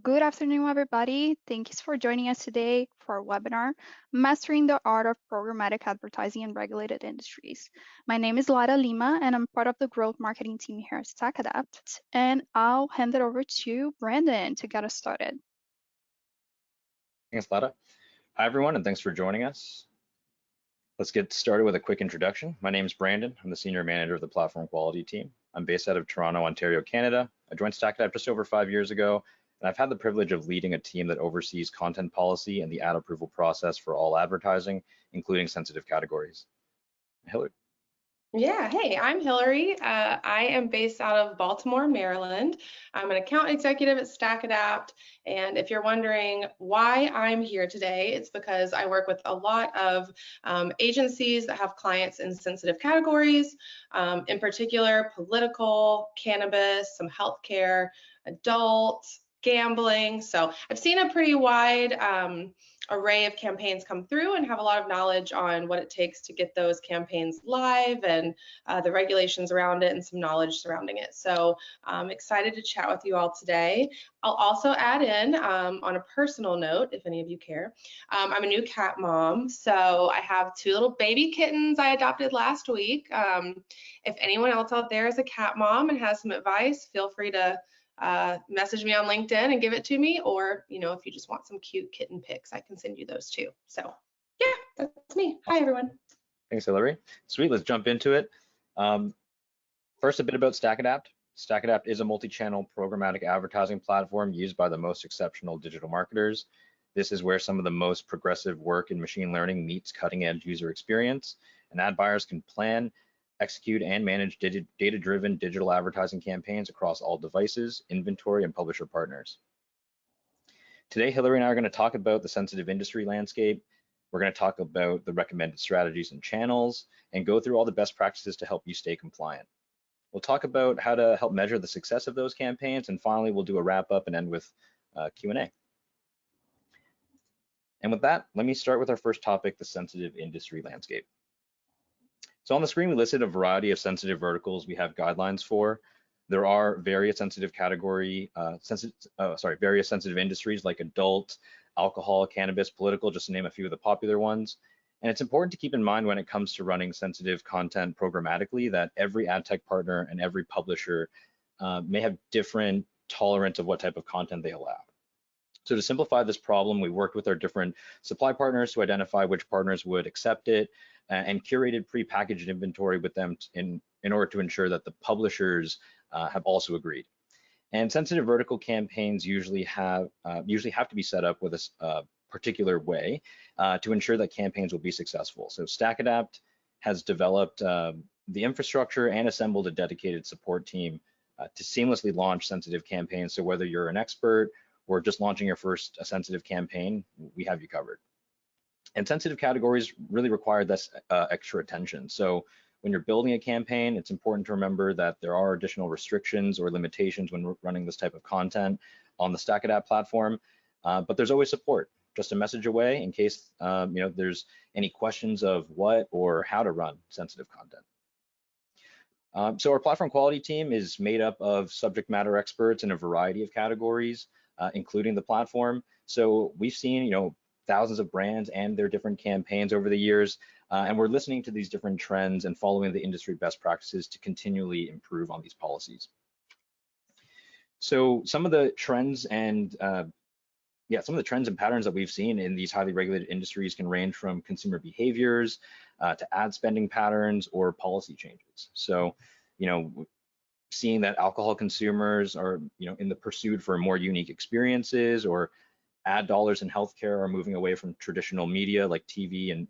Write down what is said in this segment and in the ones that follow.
Good afternoon, everybody. Thanks for joining us today for our webinar, Mastering the Art of Programmatic Advertising in Regulated Industries. My name is Lara Lima, and I'm part of the growth marketing team here at StackAdapt, and I'll hand it over to Brandon to get us started. Thanks, Lara. Hi, everyone, and thanks for joining us. Let's get started with a quick introduction. My name is Brandon. I'm the Senior Manager of the Platform Quality Team. I'm based out of Toronto, Ontario, Canada. I joined StackAdapt just over 5 years ago, and I've had the privilege of leading a team that oversees content policy and the ad approval process for all advertising, including sensitive categories. Hillary. Yeah, hey, I'm Hillary. I am based out of Baltimore, Maryland. I'm an account executive at StackAdapt, and if you're wondering why I'm here today, it's because I work with a lot of agencies that have clients in sensitive categories, in particular political, cannabis, some healthcare, adult, gambling. So I've seen a pretty wide array of campaigns come through and have a lot of knowledge on what it takes to get those campaigns live and the regulations around it and some knowledge surrounding it. So I'm excited to chat with you all today. I'll also add in on a personal note, if any of you care, I'm a new cat mom. So I have 2 little baby kittens I adopted last week. If anyone else out there is a cat mom and has some advice, feel free to message me on LinkedIn and give it to me, or if you just want some cute kitten pics, I can send you those too. So yeah, that's me. Hi everyone. Thanks, Hillary. Sweet, let's jump into it. First, a bit about StackAdapt. StackAdapt is a multi-channel programmatic advertising platform used by the most exceptional digital marketers. This is where some of the most progressive work in machine learning meets cutting-edge user experience, and ad buyers can plan, execute, and manage data-driven digital advertising campaigns across all devices, inventory, and publisher partners. Today, Hillary and I are going to talk about the sensitive industry landscape. We're going to talk about the recommended strategies and channels, and go through all the best practices to help you stay compliant. We'll talk about how to help measure the success of those campaigns, and finally, we'll do a wrap-up and end with Q&A. And with that, let me start with our first topic, the sensitive industry landscape. So on the screen, we listed a variety of sensitive verticals we have guidelines for. There are various sensitive various sensitive industries like adult, alcohol, cannabis, political, just to name a few of the popular ones. And it's important to keep in mind when it comes to running sensitive content programmatically that every ad tech partner and every publisher may have different tolerance of what type of content they allow. So to simplify this problem, we worked with our different supply partners to identify which partners would accept it, and curated pre-packaged inventory with them in order to ensure that the publishers have also agreed. And sensitive vertical campaigns usually have to be set up with a particular way to ensure that campaigns will be successful. So StackAdapt has developed the infrastructure and assembled a dedicated support team to seamlessly launch sensitive campaigns. So whether you're an expert or just launching your first sensitive campaign, we have you covered. And sensitive categories really require this extra attention. So when you're building a campaign, it's important to remember that there are additional restrictions or limitations when running this type of content on the StackAdapt platform, but there's always support, just a message away in case there's any questions of what or how to run sensitive content. So our platform quality team is made up of subject matter experts in a variety of categories, including the platform. So we've seen, thousands of brands and their different campaigns over the years, and we're listening to these different trends and following the industry best practices to continually improve on these policies. So some of the trends and patterns that we've seen in these highly regulated industries can range from consumer behaviors to ad spending patterns or policy changes. So, seeing that alcohol consumers are, in the pursuit for more unique experiences, or ad dollars in healthcare are moving away from traditional media like TV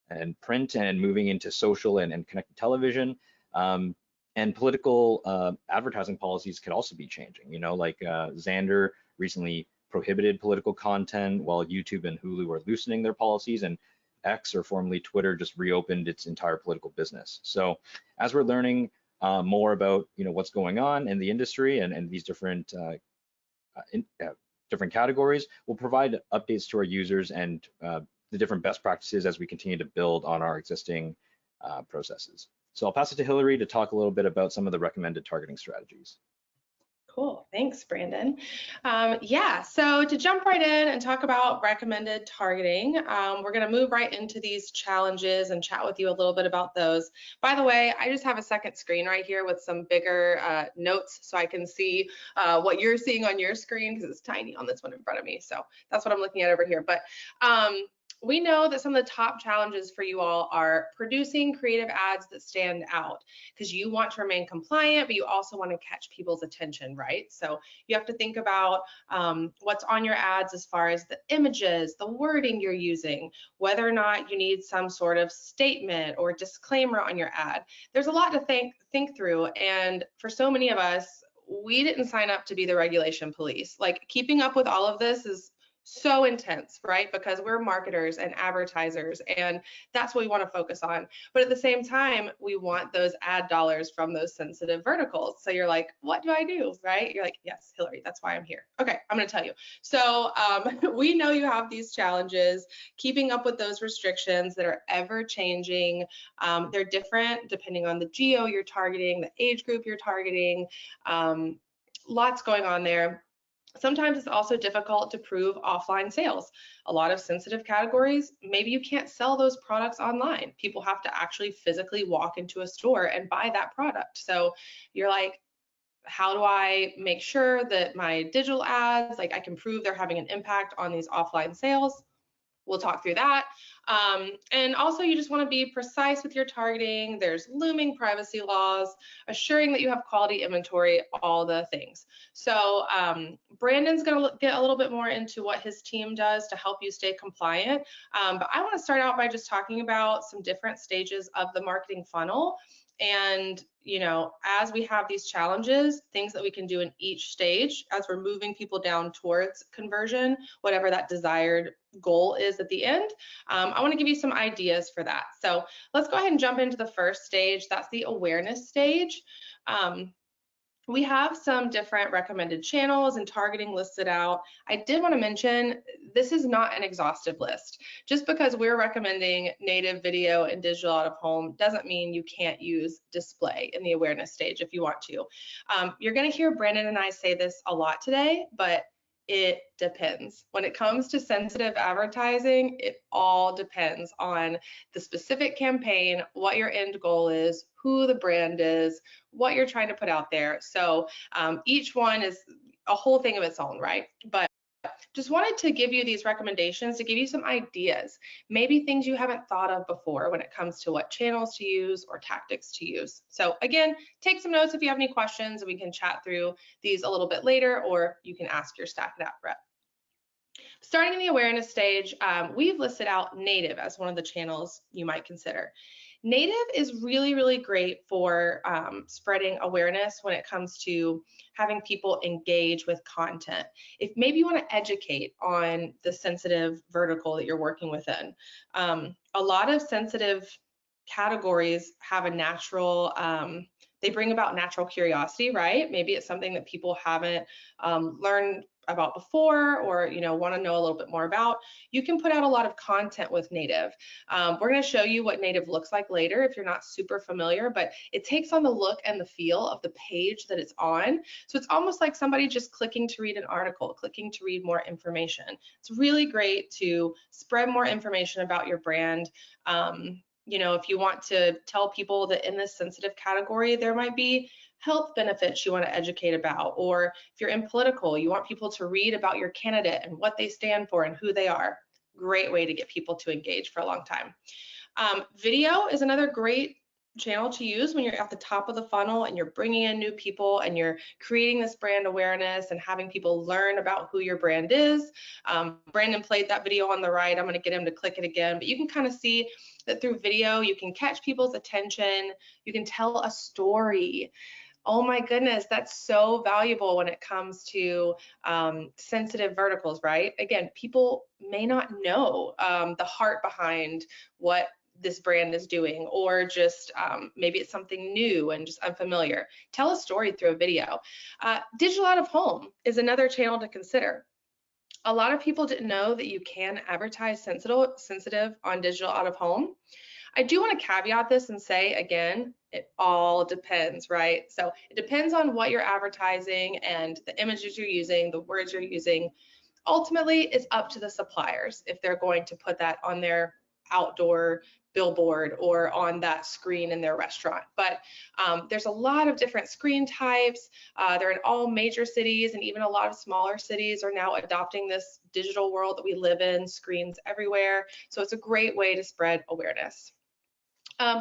and print and moving into social and connected television. And political advertising policies could also be changing. Like Xandr recently prohibited political content, while YouTube and Hulu are loosening their policies, and X, or formerly Twitter, just reopened its entire political business. So as we're learning more about what's going on in the industry and these different different categories, we'll provide updates to our users and the different best practices as we continue to build on our existing processes. So I'll pass it to Hillary to talk a little bit about some of the recommended targeting strategies. Cool, thanks, Brandon. Yeah, so to jump right in and talk about recommended targeting, we're gonna move right into these challenges and chat with you a little bit about those. By the way, I just have a second screen right here with some bigger notes so I can see what you're seeing on your screen, because it's tiny on this one in front of me. So that's what I'm looking at over here. But we know that some of the top challenges for you all are producing creative ads that stand out, because you want to remain compliant, but you also want to catch people's attention, right? So you have to think about what's on your ads as far as the images, the wording you're using, whether or not you need some sort of statement or disclaimer on your ad. There's a lot to think through, and for so many of us, we didn't sign up to be the regulation police. Like, keeping up with all of this is so intense, right? Because we're marketers and advertisers, and that's what we want to focus on. But at the same time, we want those ad dollars from those sensitive verticals. So you're like, what do I do, right? You're like, yes, Hillary, that's why I'm here. Okay, I'm going to tell you. So we know you have these challenges, keeping up with those restrictions that are ever changing. They're different depending on the geo you're targeting, the age group you're targeting, lots going on there. Sometimes it's also difficult to prove offline sales. A lot of sensitive categories, maybe you can't sell those products online. People have to actually physically walk into a store and buy that product. So you're like, how do I make sure that my digital ads, like, I can prove they're having an impact on these offline sales? We'll talk through that. And also, you just want to be precise with your targeting. There's looming privacy laws, assuring that you have quality inventory, all the things. So Brandon's going to get a little bit more into what his team does to help you stay compliant. But I want to start out by just talking about some different stages of the marketing funnel. And, you know, as we have these challenges, things that we can do in each stage as we're moving people down towards conversion, whatever that desired goal is at the end. I want to give you some ideas for that. So let's go ahead and jump into the first stage. That's the awareness stage. We have some different recommended channels and targeting listed out. I did want to mention, this is not an exhaustive list. Just because we're recommending native video and digital out of home doesn't mean you can't use display in the awareness stage if you want to. You're going to hear Brandon and I say this a lot today, but it depends. When it comes to sensitive advertising, it all depends on the specific campaign, what your end goal is, who the brand is, what you're trying to put out there. So each one is a whole thing of its own, right? But just wanted to give you these recommendations to give you some ideas, maybe things you haven't thought of before when it comes to what channels to use or tactics to use. So again, take some notes if you have any questions, and we can chat through these a little bit later, or you can ask your StackAdapt rep. Starting in the awareness stage, we've listed out native as one of the channels you might consider. Native is really, really great for spreading awareness when it comes to having people engage with content. If maybe you want to educate on the sensitive vertical that you're working within. A lot of sensitive categories have a natural, they bring about natural curiosity, right? Maybe it's something that people haven't learned about before, or want to know a little bit more about. You can put out a lot of content with native. We're going to show you what native looks like later if you're not super familiar, but it takes on the look and the feel of the page that it's on. So it's almost like somebody just clicking to read an article, clicking to read more information. It's really great to spread more information about your brand. If you want to tell people that in this sensitive category, there might be health benefits you want to educate about, or if you're in political, you want people to read about your candidate and what they stand for and who they are. Great way to get people to engage for a long time. Video is another great channel to use when you're at the top of the funnel and you're bringing in new people and you're creating this brand awareness and having people learn about who your brand is. Brandon played that video on the right. I'm going to get him to click it again, but you can kind of see that through video, you can catch people's attention. You can tell a story. Oh my goodness, that's so valuable when it comes to sensitive verticals, right? Again, people may not know the heart behind what this brand is doing, or just maybe it's something new and just unfamiliar. Tell a story through a video. Digital out of home is another channel to consider. A lot of people didn't know that you can advertise sensitive on digital out of home. I do want to caveat this and say, again, it all depends, right? So it depends on what you're advertising and the images you're using, the words you're using. Ultimately, it's up to the suppliers if they're going to put that on their outdoor billboard or on that screen in their restaurant. But there's a lot of different screen types. They're in all major cities, and even a lot of smaller cities are now adopting this digital world that we live in, screens everywhere. So it's a great way to spread awareness.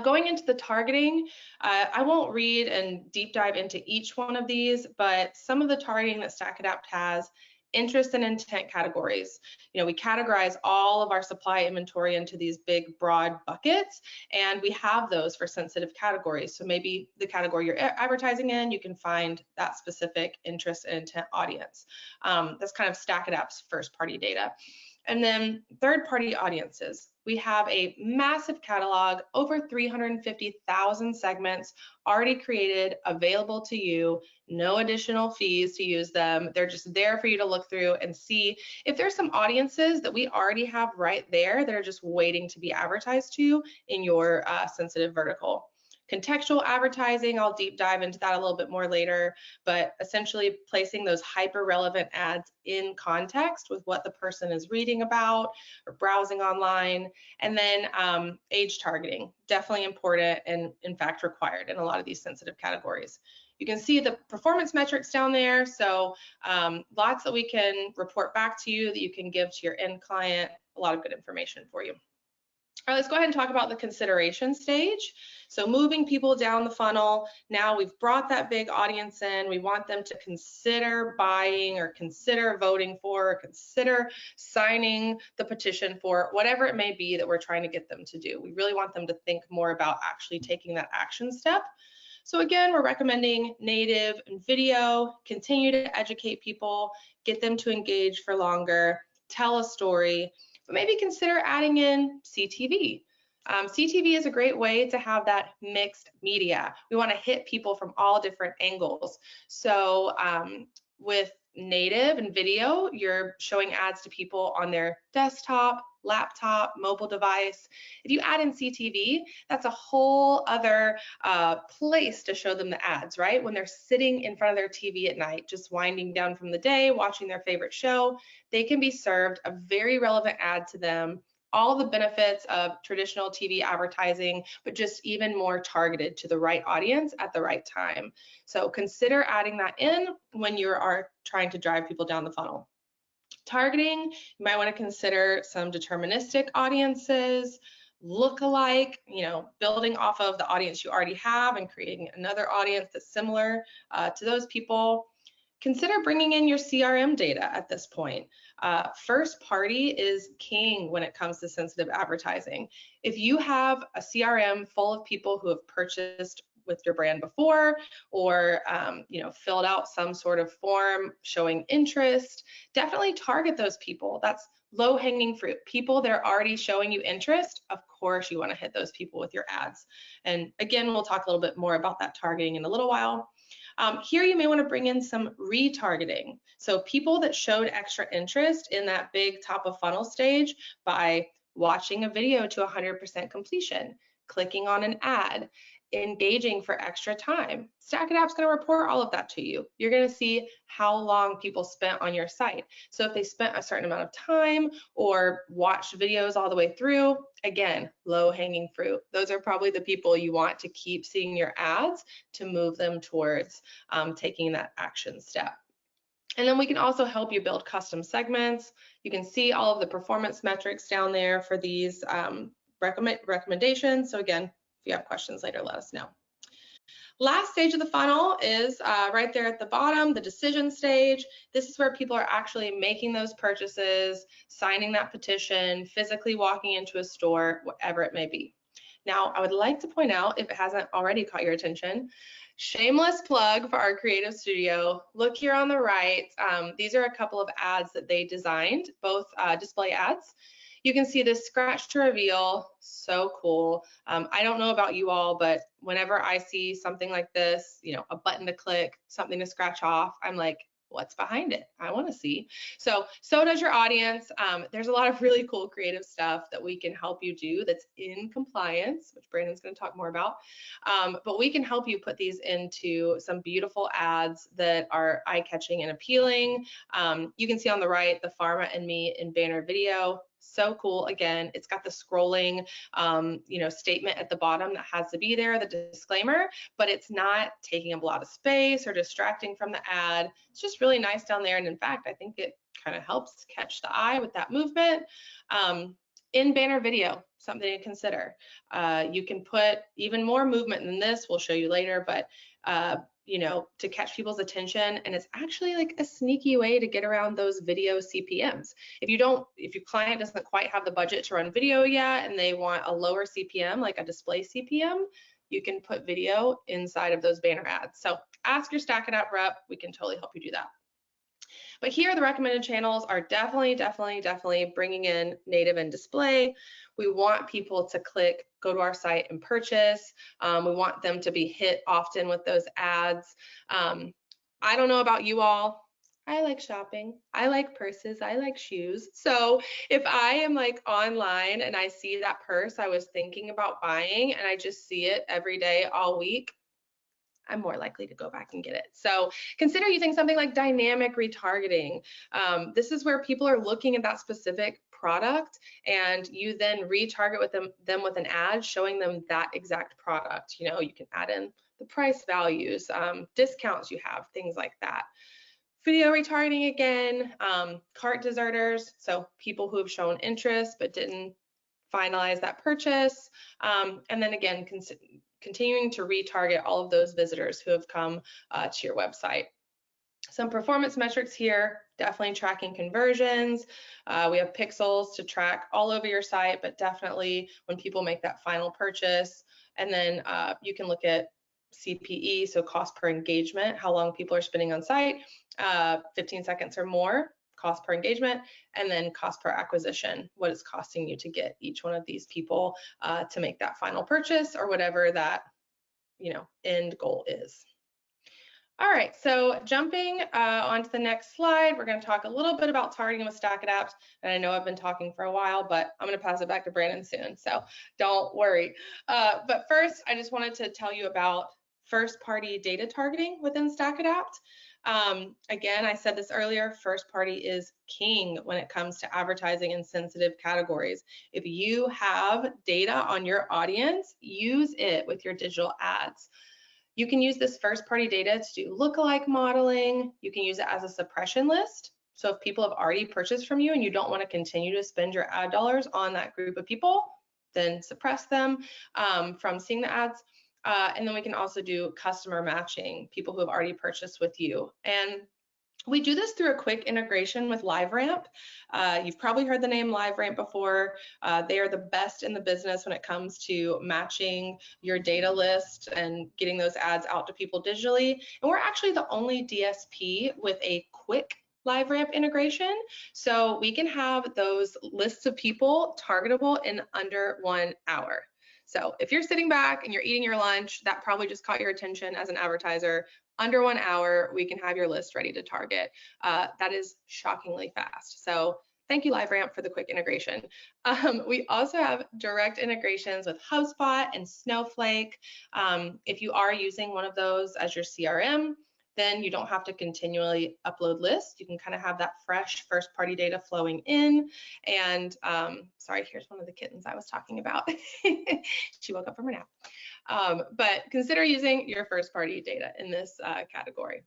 Going into the targeting, I won't read and deep dive into each one of these, but some of the targeting that StackAdapt has, interest and intent categories. We categorize all of our supply inventory into these big, broad buckets, and we have those for sensitive categories. So maybe the category you're advertising in, you can find that specific interest and intent audience. That's kind of StackAdapt's first-party data. And then third-party audiences. We have a massive catalog, over 350,000 segments already created, available to you, no additional fees to use them. They're just there for you to look through and see if there's some audiences that we already have right there that are just waiting to be advertised to in your sensitive vertical. Contextual advertising, I'll deep dive into that a little bit more later, but essentially placing those hyper relevant ads in context with what the person is reading about or browsing online. And then age targeting, definitely important and in fact required in a lot of these sensitive categories. You can see the performance metrics down there, so lots that we can report back to you that you can give to your end client, a lot of good information for you. All right, let's go ahead and talk about the consideration stage. So moving people down the funnel, now we've brought that big audience in, we want them to consider buying or consider voting for, or consider signing the petition for, whatever it may be that we're trying to get them to do. We really want them to think more about actually taking that action step. So again, we're recommending native and video, continue to educate people, get them to engage for longer, tell a story, but maybe consider adding in CTV. CTV is a great way to have that mixed media. We want to hit people from all different angles. So with native and video, you're showing ads to people on their desktop, laptop, mobile device. If you add in CTV, that's a whole other place to show them the ads, right? When they're sitting in front of their TV at night, just winding down from the day, watching their favorite show, they can be served a very relevant ad to them, all the benefits of traditional TV advertising, but just even more targeted to the right audience at the right time. So consider adding that in when you are trying to drive people down the funnel. Targeting, you might want to consider some deterministic audiences, look-alike, building off of the audience you already have and creating another audience that's similar to those people. Consider bringing in your CRM data at this point. First party is king when it comes to sensitive advertising. If you have a CRM full of people who have purchased with your brand before, or filled out some sort of form showing interest, definitely target those people. That's low-hanging fruit. People that are already showing you interest, of course you want to hit those people with your ads. And again, we'll talk a little bit more about that targeting in a little while. Here you may want to bring in some retargeting. So people that showed extra interest in that big top of funnel stage by watching a video to 100% completion, clicking on an ad, engaging for extra time. StackAdapt's going to report all of that to you. You're going to see how long people spent on your site. So if they spent a certain amount of time or watched videos all the way through, again, low-hanging fruit. Those are probably the people you want to keep seeing your ads to move them towards taking that action step. And then we can also help you build custom segments. You can see all of the performance metrics down there for these recommendations. So again, if you have questions later, let us know. Last stage of the funnel is right there at the bottom, the decision stage. This is where people are actually making those purchases, signing that petition, physically walking into a store, whatever it may be. Now, I would like to point out, if it hasn't already caught your attention, shameless plug for our creative studio. Look here on the right. These are a couple of ads that they designed, both display ads. You can see this scratch to reveal, so cool. I don't know about you all, but whenever I see something like this, a button to click, something to scratch off, I'm like, what's behind it? I want to see. So does your audience. There's a lot of really cool creative stuff that we can help you do that's in compliance, which Brandon's going to talk more about. But we can help you put these into some beautiful ads that are eye-catching and appealing. You can see on the right, the Pharma and Me in banner video. So cool. Again, it's got the scrolling, statement at the bottom that has to be there, the disclaimer, but it's not taking up a lot of space or distracting from the ad. It's just really nice down there. And in fact, I think it kind of helps catch the eye with that movement. In banner video, something to consider. You can put even more movement than this. We'll show you later, but to catch people's attention. And it's actually like a sneaky way to get around those video CPMs. If your client doesn't quite have the budget to run video yet and they want a lower CPM, like a display CPM, you can put video inside of those banner ads. So ask your StackAdapt rep, we can totally help you do that. But here, the recommended channels are definitely bringing in native and display. We want people to click, go to our site and purchase. We want them to be hit often with those ads. I don't know about you all. I like shopping. I like purses. I like shoes. So if I am like online and I see that purse I was thinking about buying and I just see it every day all week, I'm more likely to go back and get it. So consider using something like dynamic retargeting. This is where people are looking at that specific product and you then retarget with them with an ad showing them that exact product. You can add in the price values, discounts you have, things like that. Video retargeting again, cart deserters, so people who have shown interest but didn't finalize that purchase. And then again, continuing to retarget all of those visitors who have come to your website. Some performance metrics here, definitely tracking conversions. We have pixels to track all over your site, but definitely when people make that final purchase. And then you can look at CPE, so cost per engagement, how long people are spending on site, 15 seconds or more, cost per engagement, and then cost per acquisition, what it's costing you to get each one of these people to make that final purchase or whatever that end goal is. All right, so jumping onto the next slide, we're going to talk a little bit about targeting with StackAdapt. And I know I've been talking for a while, but I'm going to pass it back to Brandon soon, so don't worry. But first, I just wanted to tell you about first-party data targeting within StackAdapt. Again, I said this earlier, first party is king when it comes to advertising in sensitive categories. If you have data on your audience, use it with your digital ads. You can use this first party data to do lookalike modeling. You can use it as a suppression list. So if people have already purchased from you and you don't want to continue to spend your ad dollars on that group of people, then suppress them from seeing the ads. And then we can also do customer matching, people who have already purchased with you. And we do this through a quick integration with LiveRamp. You've probably heard the name LiveRamp before. They are the best in the business when it comes to matching your data list and getting those ads out to people digitally. And we're actually the only DSP with a quick LiveRamp integration. So we can have those lists of people targetable in under 1 hour. So if you're sitting back and you're eating your lunch, that probably just caught your attention as an advertiser. Under 1 hour, we can have your list ready to target. That is shockingly fast. So thank you, LiveRamp, for the quick integration. We also have direct integrations with HubSpot and Snowflake. If you are using one of those as your CRM, then you don't have to continually upload lists. You can kind of have that fresh first party data flowing in. And sorry, here's one of the kittens I was talking about. She woke up from her nap. But consider using your first party data in this category.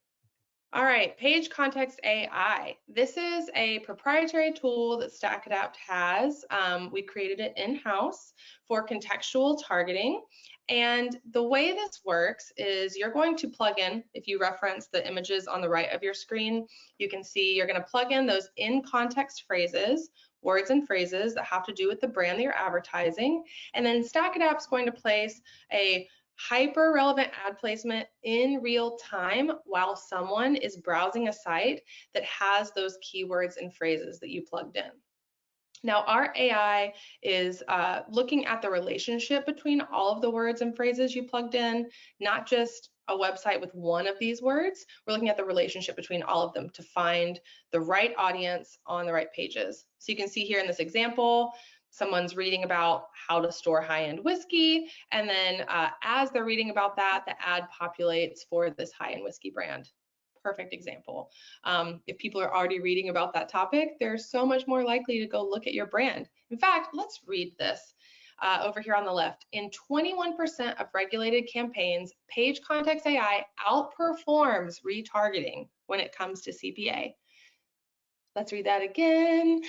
All right, Page Context AI. This is a proprietary tool that StackAdapt has. We created it in-house for contextual targeting. And the way this works is you're going to plug in, if you reference the images on the right of your screen, you can see you're going to plug in those in-context phrases, words and phrases that have to do with the brand that you're advertising. And then StackAdapt is going to place a hyper relevant ad placement in real time while someone is browsing a site that has those keywords and phrases that you plugged in. Now, our AI is looking at the relationship between all of the words and phrases you plugged in, not just a website with one of these words. We're looking at the relationship between all of them to find the right audience on the right pages. So you can see here in this example, someone's reading about how to store high-end whiskey, and then as they're reading about that, the ad populates for this high-end whiskey brand. Perfect example. If people are already reading about that topic, they're so much more likely to go look at your brand. In fact, let's read this over here on the left. In 21% of regulated campaigns, page context AI outperforms retargeting when it comes to CPA. Let's read that again.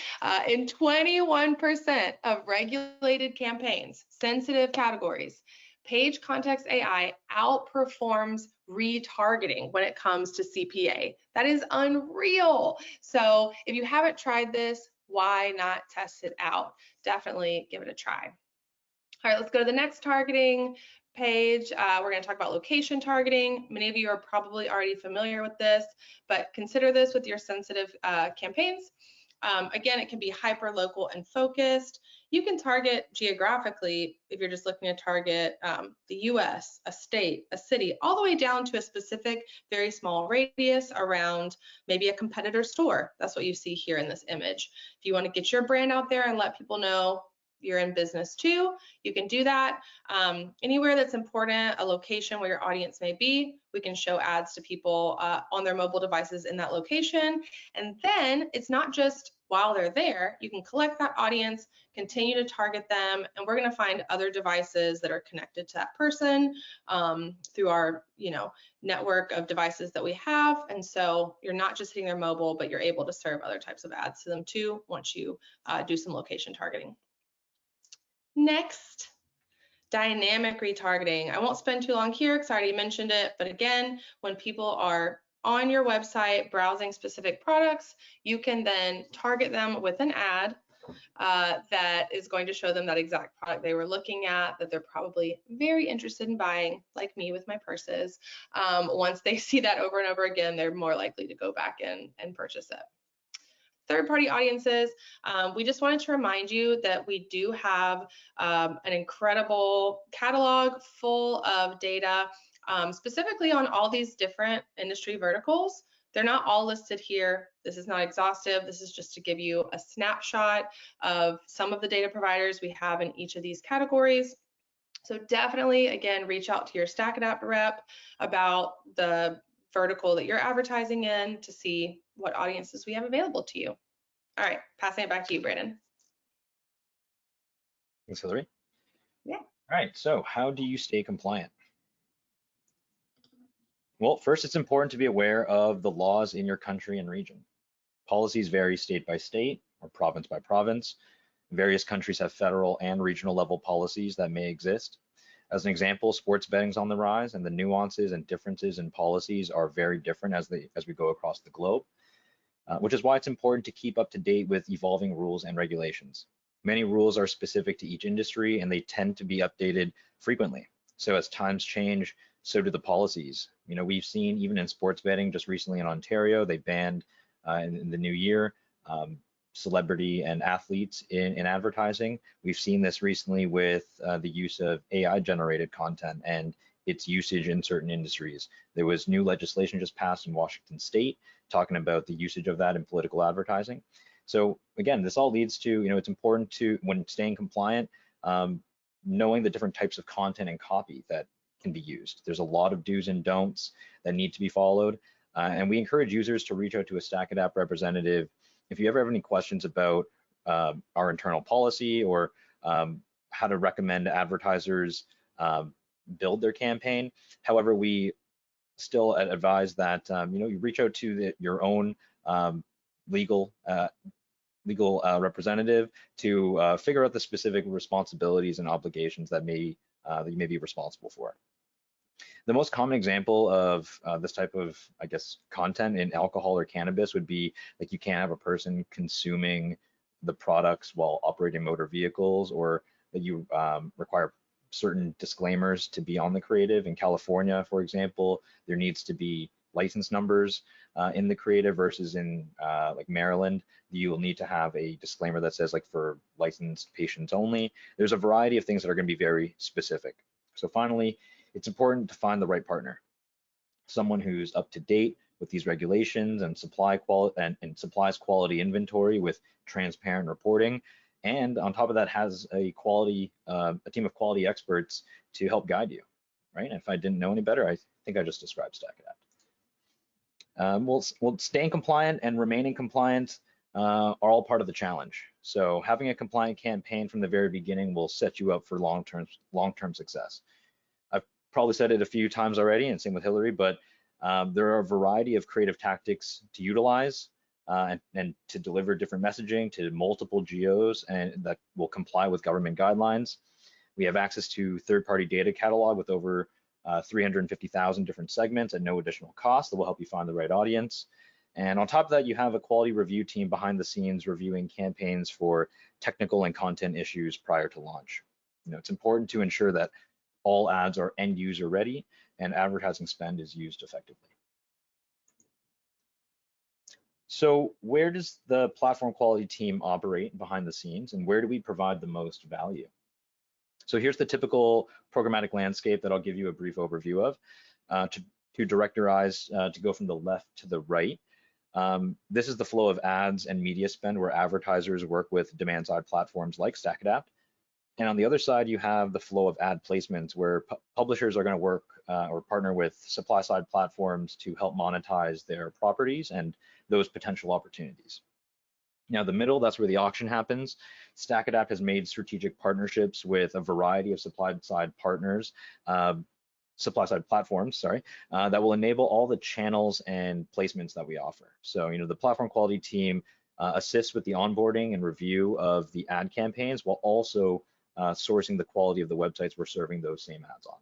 In 21% of regulated campaigns, sensitive categories, page context AI outperforms retargeting when it comes to CPA. That is unreal. So if you haven't tried this, why not test it out? Definitely give it a try. All right, let's go to the next targeting page. We're going to talk about location targeting. Many of you are probably already familiar with this, but consider this with your sensitive campaigns. Again, it can be hyper local and focused. You can target geographically if you're just looking to target the US, a state, a city, all the way down to a specific, very small radius around maybe a competitor store. That's what you see here in this image. If you want to get your brand out there and let people know you're in business too, you can do that. Anywhere that's important, a location where your audience may be, we can show ads to people on their mobile devices in that location. And then it's not just while they're there, you can collect that audience, continue to target them, and we're going to find other devices that are connected to that person through our network of devices that we have. And so you're not just hitting their mobile, but you're able to serve other types of ads to them too once you do some location targeting. Next, dynamic retargeting. I won't spend too long here because I already mentioned it, but again, when people are on your website browsing specific products, you can then target them with an ad that is going to show them that exact product they were looking at, that they're probably very interested in buying, like me with my purses. Once they see that over and over again, they're more likely to go back in and purchase it. Third-party audiences, we just wanted to remind you that we do have an incredible catalog full of data, specifically on all these different industry verticals. They're not all listed here. This is not exhaustive. This is just to give you a snapshot of some of the data providers we have in each of these categories. So definitely, again, reach out to your StackAdapt rep about the vertical that you're advertising in to see what audiences we have available to you. All right, passing it back to you, Brandon. Thanks, Hillary. Yeah. All right, so how do you stay compliant? Well, first, it's important to be aware of the laws in your country and region. Policies vary state by state or province by province. Various countries have federal and regional level policies that may exist. As an example, sports betting is on the rise, and the nuances and differences in policies are very different as we go across the globe, which is why it's important to keep up to date with evolving rules and regulations. Many rules are specific to each industry, and they tend to be updated frequently. So as times change, so do the policies. We've seen even in sports betting, just recently in Ontario, they banned in the new year celebrity and athletes in advertising. We've seen this recently with the use of AI generated content and its usage in certain industries. There was new legislation just passed in Washington State talking about the usage of that in political advertising. So again, this all leads to, it's important to, when staying compliant, knowing the different types of content and copy that can be used. There's a lot of do's and don'ts that need to be followed. And we encourage users to reach out to a StackAdapt representative if you ever have any questions about our internal policy or how to recommend advertisers build their campaign. However, we still advise that you reach out to your own legal representative to figure out the specific responsibilities and obligations that you may be responsible for. The most common example of this type of, content in alcohol or cannabis would be like you can't have a person consuming the products while operating motor vehicles, or that you require certain disclaimers to be on the creative. In California, for example, there needs to be license numbers in the creative versus in like Maryland, you will need to have a disclaimer that says like for licensed patients only. There's a variety of things that are going to be very specific. So finally, it's important to find the right partner. someone who's up to date with these regulations and supplies quality inventory with transparent reporting, and on top of that has a team of quality experts to help guide you, right? And if I didn't know any better, I think I just described StackAdapt. Well, staying compliant and remaining compliant are all part of the challenge. So having a compliant campaign from the very beginning will set you up for long-term success. I've probably said it a few times already, and same with Hillary, but there are a variety of creative tactics to utilize and to deliver different messaging to multiple geos and that will comply with government guidelines. We have access to third-party data catalog with over 350,000 different segments at no additional cost that will help you find the right audience. And on top of that, you have a quality review team behind the scenes reviewing campaigns for technical and content issues prior to launch. It's important to ensure that all ads are end user ready and advertising spend is used effectively. So where does the platform quality team operate behind the scenes, and where do we provide the most value? So here's the typical programmatic landscape that I'll give you a brief overview of. To direct your eyes to go from the left to the right, this is the flow of ads and media spend where advertisers work with demand-side platforms like StackAdapt. And on the other side, you have the flow of ad placements where publishers are going to work or partner with supply-side platforms to help monetize their properties and those potential opportunities. Now, the middle, that's where the auction happens. StackAdapt has made strategic partnerships with a variety of supply-side partners, supply-side platforms, that will enable all the channels and placements that we offer. So, the platform quality team assists with the onboarding and review of the ad campaigns while also sourcing the quality of the websites we're serving those same ads on.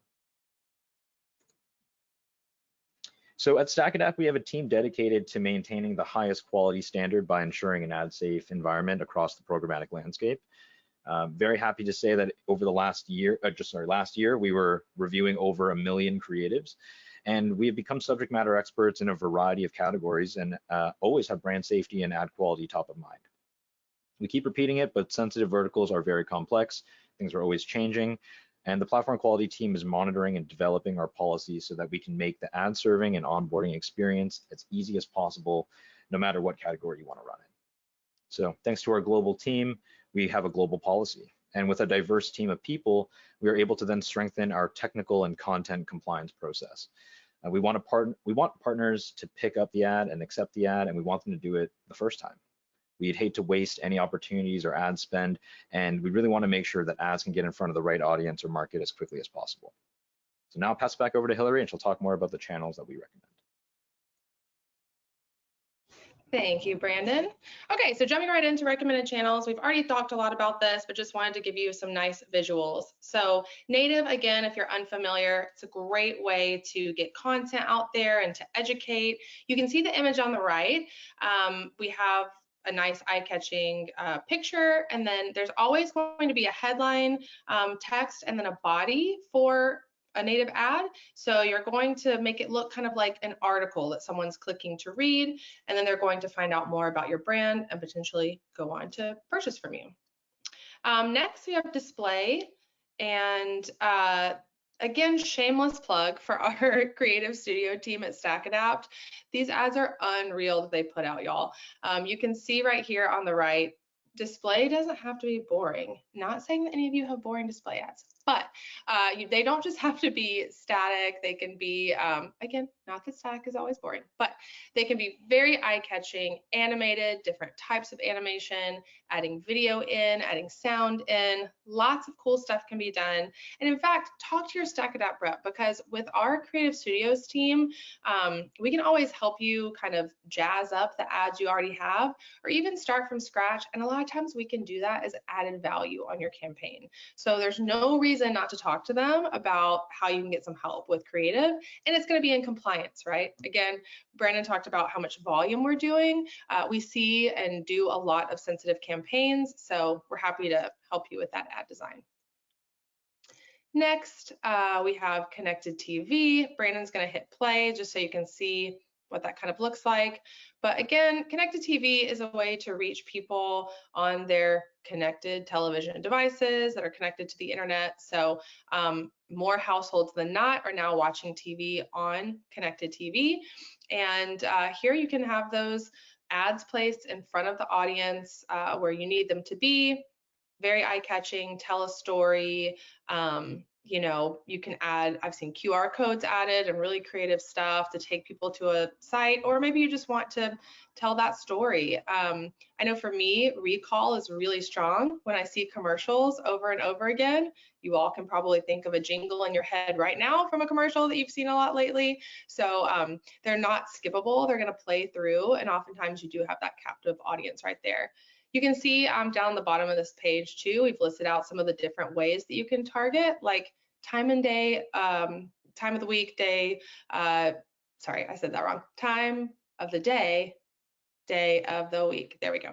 So at StackAdapt, we have a team dedicated to maintaining the highest quality standard by ensuring an ad-safe environment across the programmatic landscape. Very happy to say that over the last year, we were reviewing over 1 million creatives, and we have become subject matter experts in a variety of categories and always have brand safety and ad quality top of mind. We keep repeating it, but sensitive verticals are very complex. Things are always changing. And the platform quality team is monitoring and developing our policies so that we can make the ad serving and onboarding experience as easy as possible, no matter what category you want to run in. So thanks to our global team, we have a global policy. And with a diverse team of people, we are able to then strengthen our technical and content compliance process. We want partners to pick up the ad and accept the ad, and we want them to do it the first time. We'd hate to waste any opportunities or ad spend, and we really want to make sure that ads can get in front of the right audience or market as quickly as possible. So now I'll pass it back over to Hillary, and she'll talk more about the channels that we recommend. Thank you, Brandon. Okay, so jumping right into recommended channels, we've already talked a lot about this, but just wanted to give you some nice visuals. So native, again, if you're unfamiliar, it's a great way to get content out there and to educate. You can see the image on the right. We have a nice eye-catching picture, and then there's always going to be a headline text and then a body for a native ad. So you're going to make it look kind of like an article that someone's clicking to read, and then they're going to find out more about your brand and potentially go on to purchase from you. Next, we have display, and again, shameless plug for our creative studio team at StackAdapt. These ads are unreal that they put out, y'all. You can see right here on the right, display doesn't have to be boring. Not saying that any of you have boring display ads, but they don't just have to be static. They can be, again, not that static is always boring, but they can be very eye-catching, animated, different types of animation, adding video in, adding sound in, lots of cool stuff can be done. And in fact, talk to your StackAdapt rep, because with our Creative Studios team, we can always help you kind of jazz up the ads you already have, or even start from scratch. And a lot of times we can do that as added value on your campaign. So there's no reason not to talk to them about how you can get some help with creative, and it's going to be in compliance, right? Again, Brandon talked about how much volume we're doing. We see and do a lot of sensitive campaigns, so we're happy to help you with that ad design. Next, we have connected TV. Brandon's going to hit play just so you can see what that kind of looks like. But again, connected TV is a way to reach people on their connected television devices that are connected to the internet. So more households than not are now watching TV on connected TV. And here you can have those ads placed in front of the audience where you need them to be. Very eye-catching, tell a story. You know, you can add, I've seen QR codes added and really creative stuff to take people to a site, or maybe you just want to tell that story. I know for me, recall is really strong when I see commercials over and over again. You all can probably think of a jingle in your head right now from a commercial that you've seen a lot lately. So they're not skippable, they're gonna play through, and oftentimes you do have that captive audience right there. You can see down the bottom of this page too, we've listed out some of the different ways that you can target, like time and day, time of the week, day, sorry, I said that wrong. Time of the day of the week. There we go.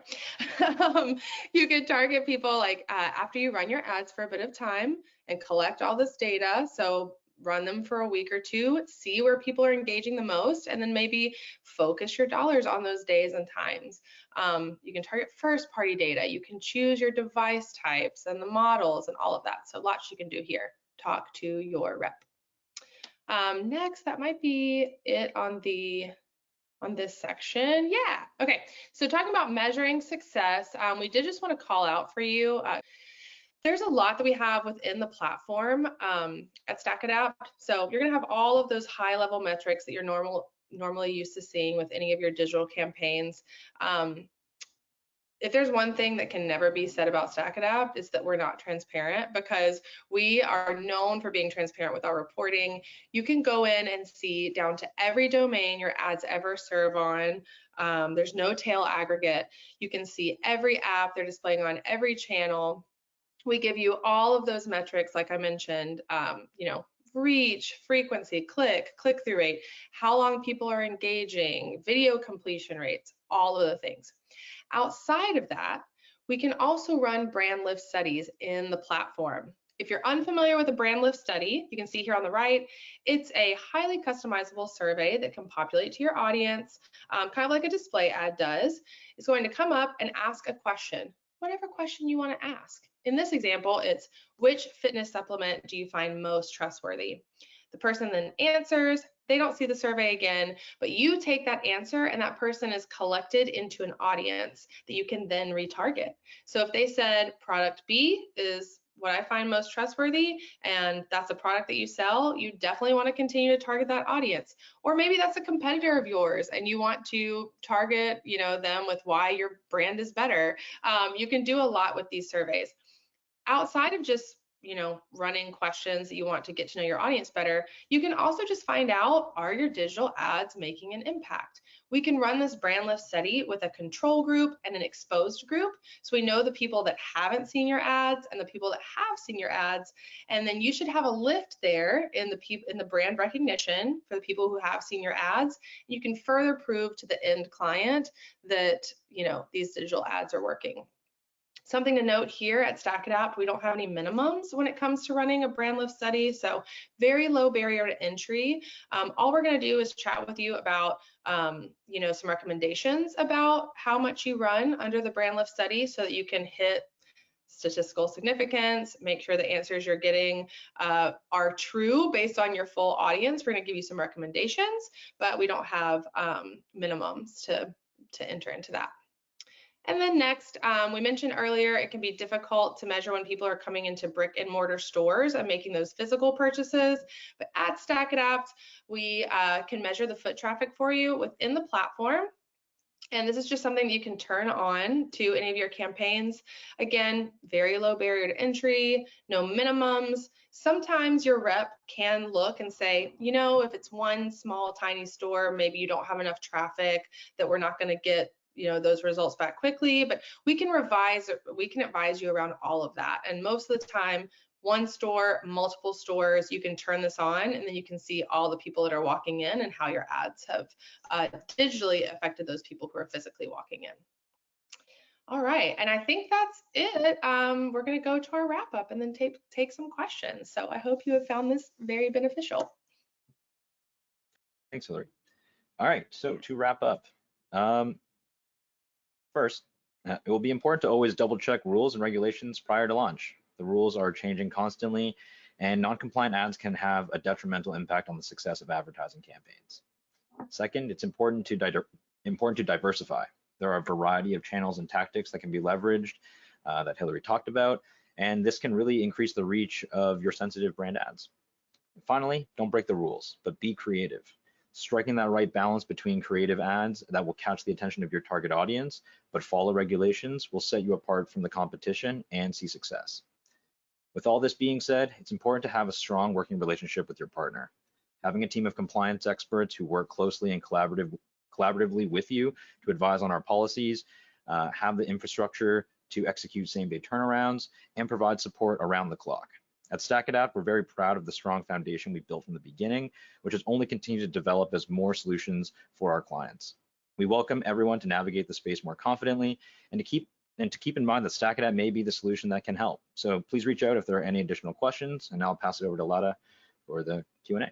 You can target people like after you run your ads for a bit of time and collect all this data. So run them for a week or two, see where people are engaging the most, and then maybe focus your dollars on those days and times. You can target first party data. You can choose your device types and the models and all of that. So lots you can do here. Talk to your rep. Next, that might be it on this section. Yeah, okay. So talking about measuring success, we did just want to call out for you, there's a lot that we have within the platform at StackAdapt. So you're gonna have all of those high level metrics that you're normally used to seeing with any of your digital campaigns. If there's one thing that can never be said about StackAdapt, it's that we're not transparent, because we are known for being transparent with our reporting. You can go in and see down to every domain your ads ever serve on. There's no tail aggregate. You can see every app they're displaying on every channel. We give you all of those metrics, like I mentioned, you know, reach, frequency, click-through rate, how long people are engaging, video completion rates, all of the things. Outside of that, we can also run brand lift studies in the platform. If you're unfamiliar with a brand lift study, you can see here on the right, it's a highly customizable survey that can populate to your audience, kind of like a display ad does. It's going to come up and ask a question, whatever question you want to ask. In this example, it's which fitness supplement do you find most trustworthy? The person then answers, they don't see the survey again, but you take that answer and that person is collected into an audience that you can then retarget. So if they said product B is what I find most trustworthy, and that's a product that you sell, you definitely want to continue to target that audience. Or maybe that's a competitor of yours and you want to target, you know, them with why your brand is better. You can do a lot with these surveys. Outside of just, you know, running questions that you want to get to know your audience better, you can also just find out, are your digital ads making an impact? We can run this brand lift study with a control group and an exposed group, so we know the people that haven't seen your ads and the people that have seen your ads, and then you should have a lift there in the brand recognition for the people who have seen your ads. You can further prove to the end client that, you know, these digital ads are working. Something to note here at StackAdapt, we don't have any minimums when it comes to running a brand lift study, so very low barrier to entry. All we're going to do is chat with you about, you know, some recommendations about how much you run under the brand lift study so that you can hit statistical significance, make sure the answers you're getting are true based on your full audience. We're going to give you some recommendations, but we don't have minimums to enter into that. And then next, we mentioned earlier, it can be difficult to measure when people are coming into brick and mortar stores and making those physical purchases. But at StackAdapt, we can measure the foot traffic for you within the platform. And this is just something that you can turn on to any of your campaigns. Again, very low barrier to entry, no minimums. Sometimes your rep can look and say, you know, if it's one small, tiny store, maybe you don't have enough traffic that we're not going to get, you know, those results back quickly, but we can advise you around all of that. And most of the time, one store, multiple stores, you can turn this on and then you can see all the people that are walking in and how your ads have digitally affected those people who are physically walking in. All right, and I think that's it. We're going to go to our wrap up and then take some questions. So I hope you have found this very beneficial. Thanks, Hillary. All right, so to wrap up, first, it will be important to always double check rules and regulations prior to launch. The rules are changing constantly, and non-compliant ads can have a detrimental impact on the success of advertising campaigns. Second, it's important to diversify. There are a variety of channels and tactics that can be leveraged that Hillary talked about, and this can really increase the reach of your sensitive brand ads. And finally, don't break the rules, but be creative. Striking that right balance between creative ads that will catch the attention of your target audience, but follow regulations will set you apart from the competition and see success. With all this being said, it's important to have a strong working relationship with your partner. Having a team of compliance experts who work closely and collaboratively with you to advise on our policies, have the infrastructure to execute same-day turnarounds, and provide support around the clock. At StackAdapt, we're very proud of the strong foundation we built from the beginning, which has only continued to develop as more solutions for our clients. We welcome everyone to navigate the space more confidently and to keep in mind that StackAdapt may be the solution that can help. So please reach out if there are any additional questions, and I'll pass it over to Lada for the Q&A.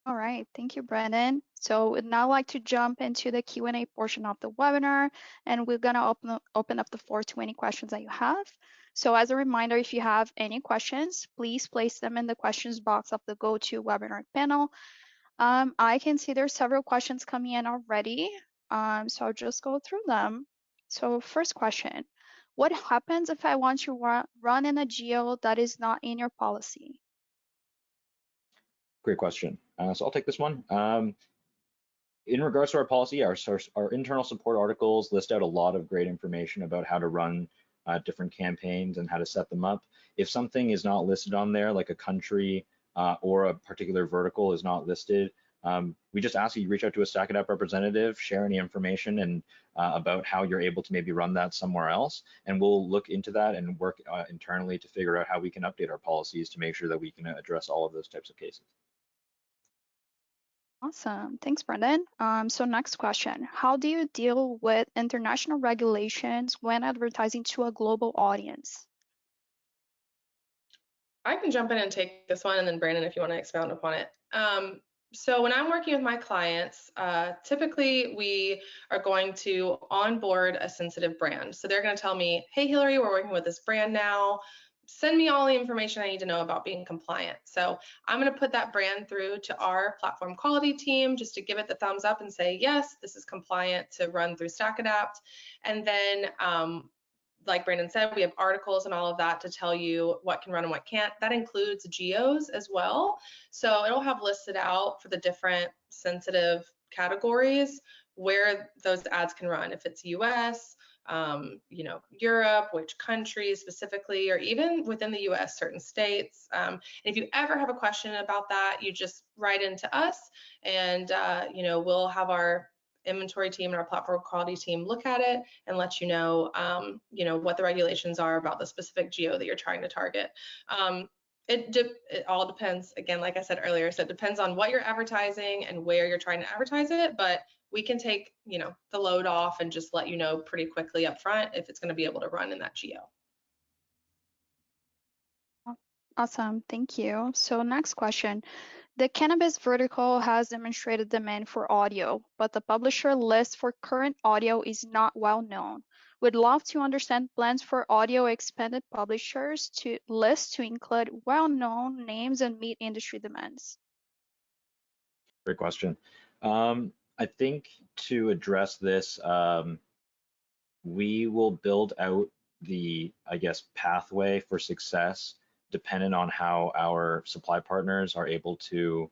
All right, thank you, Brandon. So we'd now like to jump into the Q&A portion of the webinar, and we're gonna open up the floor to any questions that you have. So as a reminder, if you have any questions, please place them in the questions box of the GoToWebinar panel. I can see there's several questions coming in already, so I'll just go through them. So first question, what happens if I want to run in a geo that is not in your policy? Great question. So I'll take this one. In regards to our policy, our internal support articles list out a lot of great information about how to run different campaigns and how to set them up. If something is not listed on there, like a country or a particular vertical is not listed, we just ask you to reach out to a StackAdapt representative, share any information and about how you're able to maybe run that somewhere else, and we'll look into that and work internally to figure out how we can update our policies to make sure that we can address all of those types of cases. Awesome. Thanks, Brendan. So next question. How do you deal with international regulations when advertising to a global audience? I can jump in and take this one, and then Brandon, if you want to expound upon it. So when I'm working with my clients, typically we are going to onboard a sensitive brand. So they're going to tell me, hey, Hillary, we're working with this brand now. Send me all the information I need to know about being compliant. So I'm going to put that brand through to our platform quality team just to give it the thumbs up and say, yes, this is compliant to run through StackAdapt. And then like Brandon said, we have articles and all of that to tell you what can run and what can't. That includes geos as well. So it'll have listed out for the different sensitive categories where those ads can run. If it's US, you know, Europe, which countries specifically, or even within the US, certain states. And if you ever have a question about that, you just write into us and, you know, we'll have our inventory team and our platform quality team look at it and let you know what the regulations are about the specific geo that you're trying to target. It all depends, again, like I said earlier, so it depends on what you're advertising and where you're trying to advertise it, but we can take the load off and just let you know pretty quickly up front if it's going to be able to run in that geo. Awesome, thank you. So next question. The cannabis vertical has demonstrated demand for audio, but the publisher list for current audio is not well known. We'd love to understand plans for audio expanded publishers to list to include well-known names and meet industry demands. Great question. I think to address this, we will build out the, I guess, pathway for success dependent on how our supply partners are able to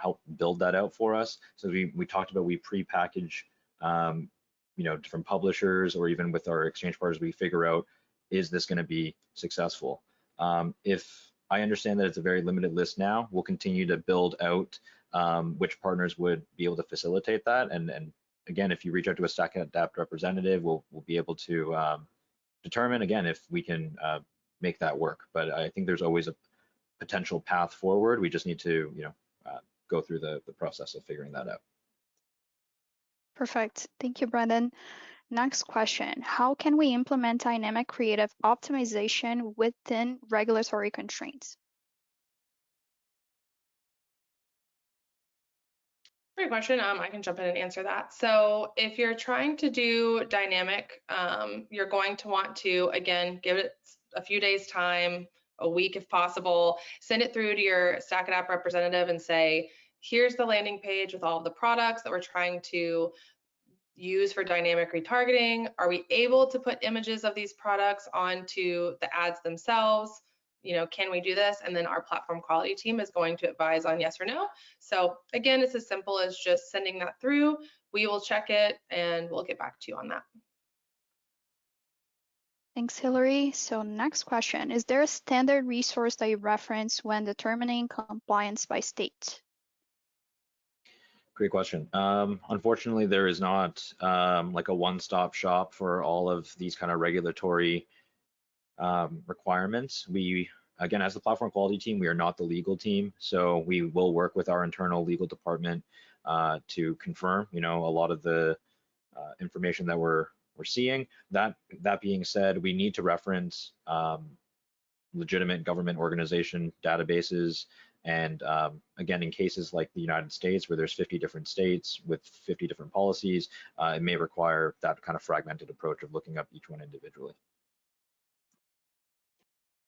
help build that out for us. So we talked about we pre-package different publishers, or even with our exchange partners, we figure out, is this going to be successful? If I understand that it's a very limited list now, we'll continue to build out which partners would be able to facilitate that. And again, if you reach out to a StackAdapt representative, we'll be able to determine, again, if we can make that work. But I think there's always a potential path forward. We just need to go through the process of figuring that out. Perfect. Thank you, Brendan. Next question. How can we implement dynamic creative optimization within regulatory constraints? Great question. I can jump in and answer that. So if you're trying to do dynamic, you're going to want to, again, give it a few days time, a week if possible, send it through to your StackAdapt representative and say, here's the landing page with all of the products that we're trying to use for dynamic retargeting. Are we able to put images of these products onto the ads themselves? You know, can we do this? And then our platform quality team is going to advise on yes or no. So again, it's as simple as just sending that through. We will check it and we'll get back to you on that. Thanks, Hillary. So next question, is there a standard resource that you reference when determining compliance by state? Great question. Unfortunately, there is not like a one-stop shop for all of these kind of regulatory requirements. We, again, as the platform quality team, we are not the legal team, so we will work with our internal legal department to confirm, you know, a lot of the information that we're seeing. That being said, we need to reference legitimate government organization databases. And again, in cases like the United States, where there's 50 different states with 50 different policies, it may require that kind of fragmented approach of looking up each one individually.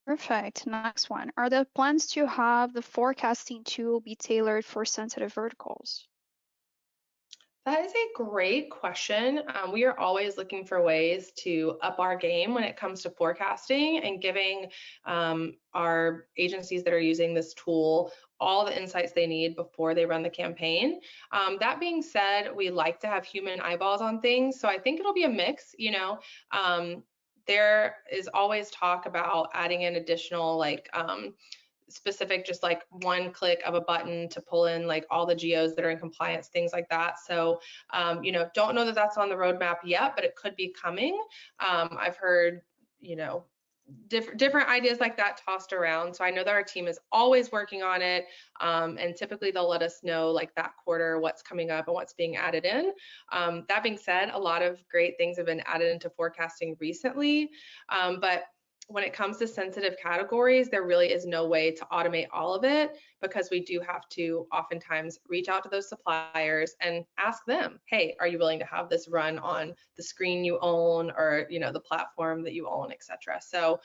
Perfect. Next one. Are there plans to have the forecasting tool be tailored for sensitive verticals? That is a great question. We are always looking for ways to up our game when it comes to forecasting and giving our agencies that are using this tool all the insights they need before they run the campaign. That being said, we like to have human eyeballs on things, so I think it'll be a mix. You know, there is always talk about adding in additional like specific, just like one click of a button to pull in like all the geos that are in compliance, things like that. So, you know, don't know that that's on the roadmap yet, but it could be coming. I've heard, you know, different ideas like that tossed around. So I know that our team is always working on it. And typically they'll let us know like that quarter what's coming up and what's being added in. That being said, a lot of great things have been added into forecasting recently. But when it comes to sensitive categories, there really is no way to automate all of it, because we do have to oftentimes reach out to those suppliers and ask them, hey, are you willing to have this run on the screen you own, or, you know, the platform that you own, etc. So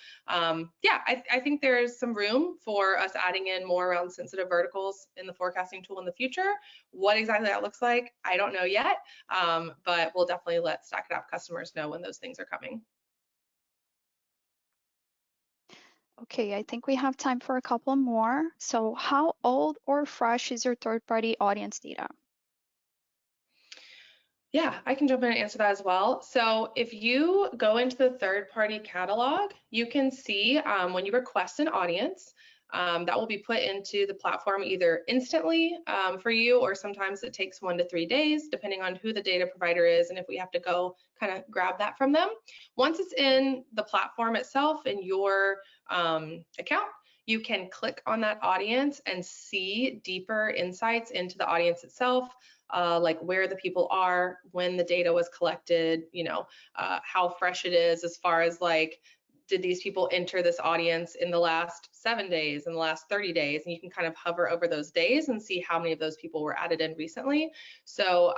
yeah, I think there's some room for us adding in more around sensitive verticals in the forecasting tool in the future. What exactly that looks like, I don't know yet, but we'll definitely let StackAdapt customers know when those things are coming. Okay, I think we have time for a couple more. So how old or fresh is your third-party audience data? Yeah, I can jump in and answer that as well. So if you go into the third-party catalog, you can see when you request an audience, that will be put into the platform either instantly for you, or sometimes it takes 1 to 3 days, depending on who the data provider is and if we have to go kind of grab that from them. Once it's in the platform itself in your account, you can click on that audience and see deeper insights into the audience itself. Like where the people are, when the data was collected, you know, how fresh it is as far as like, did these people enter this audience in the last 7 days, in the last 30 days? And you can kind of hover over those days and see how many of those people were added in recently. So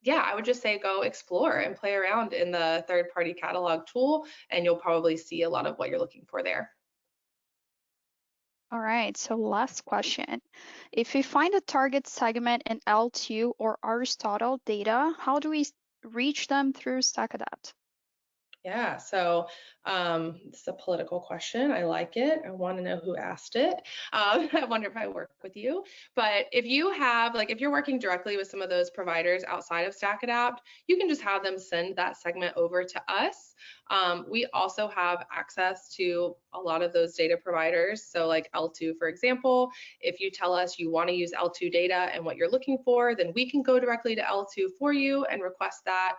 yeah, I would just say go explore and play around in the third-party catalog tool, and you'll probably see a lot of what you're looking for there. All right, so last question. If we find a target segment in L2 or Aristotle data, how do we reach them through StackAdapt? Yeah, so it's a political question. I like it. I want to know who asked it. I wonder if I work with you. But if you have, like, if you're working directly with some of those providers outside of StackAdapt, you can just have them send that segment over to us. We also have access to a lot of those data providers. So like L2, for example, if you tell us you want to use L2 data and what you're looking for, then we can go directly to L2 for you and request that.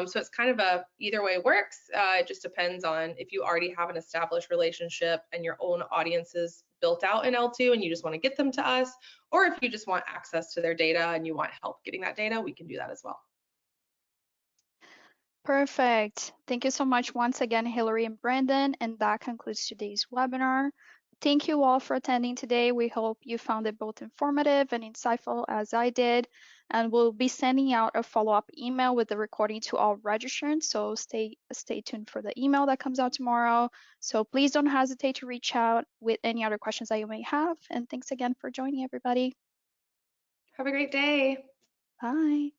So it's kind of a either way works. It just depends on if you already have an established relationship and your own audiences built out in L2 and you just want to get them to us, or if you just want access to their data and you want help getting that data, we can do that as well. Perfect. Thank you so much once again, Hillary and Brandon. And that concludes today's webinar. Thank you all for attending today. We hope you found it both informative and insightful as I did. And we'll be sending out a follow-up email with the recording to all registrants. So stay tuned for the email that comes out tomorrow. So please don't hesitate to reach out with any other questions that you may have. And thanks again for joining, everybody. Have a great day. Bye.